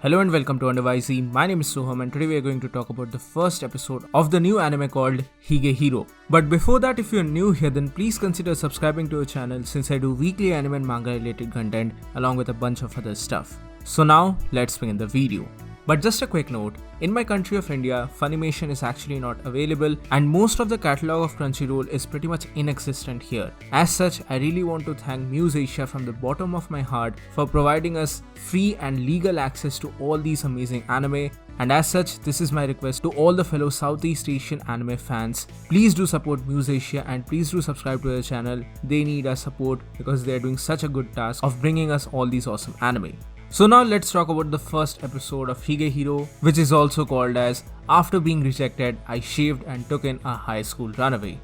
Hello and welcome to Undervisey. My name is Soham and today we are going to talk about the first episode of the new anime called Hige Hero. But before that, if you're new here, then please consider subscribing to our channel since I do weekly anime and manga related content along with a bunch of other stuff. So now, let's begin the video. But just a quick note, in my country of India, Funimation is actually not available and most of the catalog of Crunchyroll is pretty much inexistent here. As such, I really want to thank Muse Asia from the bottom of my heart for providing us free and legal access to all these amazing anime. And as such, this is my request to all the fellow Southeast Asian anime fans. Please do support Muse Asia and please do subscribe to their channel. They need our support because they are doing such a good task of bringing us all these awesome anime. So now let's talk about the first episode of Hige Hero, which is also called as After Being Rejected, I Shaved and Took in a High School Runaway.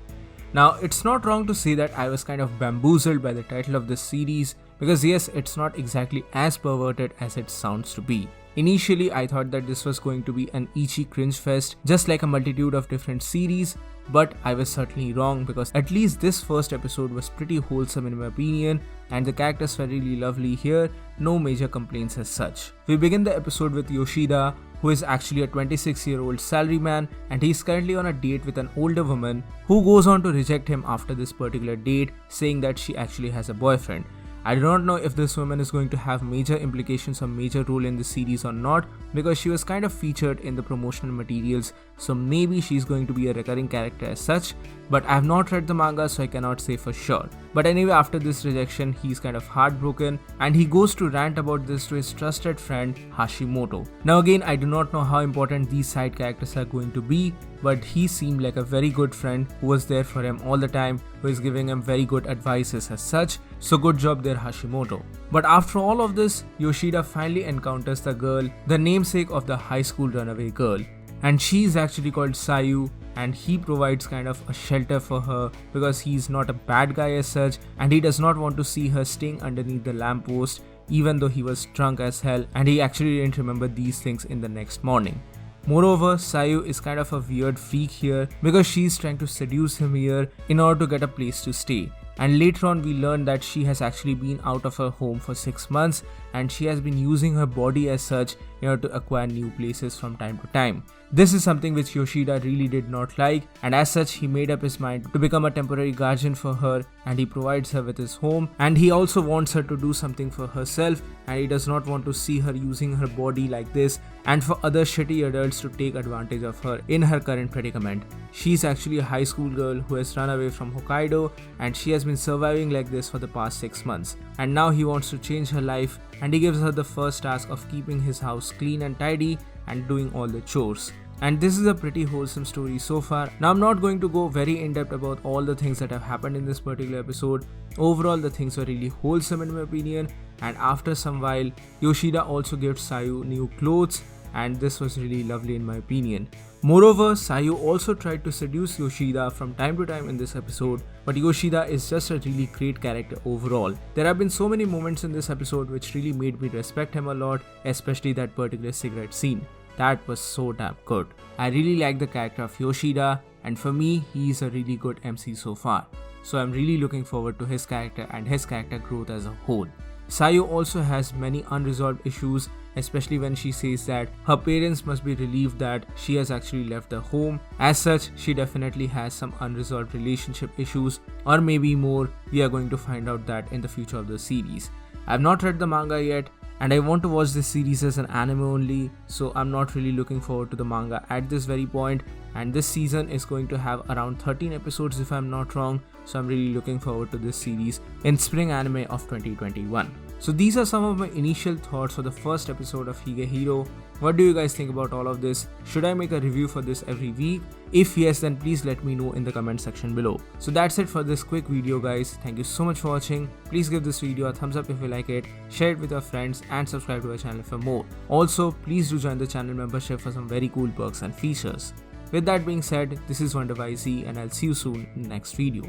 Now, it's not wrong to say that I was kind of bamboozled by the title of this series because yes, it's not exactly as perverted as it sounds to be. Initially, I thought that this was going to be an ecchi cringe fest, just like a multitude of different series, but I was certainly wrong because at least this first episode was pretty wholesome in my opinion and the characters were really lovely here, no major complaints as such. We begin the episode with Yoshida, who is actually a 26-year-old salaryman and he's currently on a date with an older woman who goes on to reject him after this particular date, saying that she actually has a boyfriend. I do not know if this woman is going to have major implications or major role in the series or not because she was kind of featured in the promotional materials, so maybe she's going to be a recurring character as such, but I have not read the manga so I cannot say for sure. But anyway, after this rejection, he's kind of heartbroken and he goes to rant about this to his trusted friend Hashimoto. Now again, I do not know how important these side characters are going to be, but he seemed like a very good friend who was there for him all the time, who is giving him very good advices as such, so good job there Hashimoto. But after all of this, Yoshida finally encounters the girl, the namesake of the high school runaway girl, and she is actually called Sayu and he provides kind of a shelter for her because he's not a bad guy as such and he does not want to see her staying underneath the lamppost even though he was drunk as hell and he actually didn't remember these things in the next morning. Moreover, Sayu is kind of a weird freak here because she's trying to seduce him here in order to get a place to stay. And later on we learn that she has actually been out of her home for 6 months and she has been using her body as such in order to acquire new places from time to time. This is something which Yoshida really did not like and as such he made up his mind to become a temporary guardian for her and he provides her with his home and he also wants her to do something for herself and he does not want to see her using her body like this and for other shitty adults to take advantage of her in her current predicament. She's actually a high school girl who has run away from Hokkaido and she has been surviving like this for the past 6 months and now he wants to change her life and he gives her the first task of keeping his house clean and tidy and doing all the chores. And this is a pretty wholesome story so far. Now I'm not going to go very in depth about all the things that have happened in this particular episode. Overall the things were really wholesome in my opinion and after some while Yoshida also gives Sayu new clothes and this was really lovely in my opinion. Moreover, Sayu also tried to seduce Yoshida from time to time in this episode, but Yoshida is just a really great character overall. There have been so many moments in this episode which really made me respect him a lot, especially that particular cigarette scene. That was so damn good. I really like the character of Yoshida and for me, he is a really good MC so far. So I'm really looking forward to his character and his character growth as a whole. Sayu also has many unresolved issues, especially when she says that her parents must be relieved that she has actually left the home. As such, she definitely has some unresolved relationship issues or maybe more. We are going to find out that in the future of the series. I have not read the manga yet and I want to watch this series as an anime only, so I'm not really looking forward to the manga at this very point and this season is going to have around 13 episodes if I'm not wrong, so I'm really looking forward to this series in spring anime of 2021. So these are some of my initial thoughts for the first episode of Hige Hero. What do you guys think about all of this? Should I make a review for this every week? If yes, then please let me know in the comment section below. So that's it for this quick video guys. Thank you so much for watching. Please give this video a thumbs up if you like it, share it with your friends and subscribe to our channel for more. Also, please do join the channel membership for some very cool perks and features. With that being said, this is Wondervisey and I'll see you soon in the next video.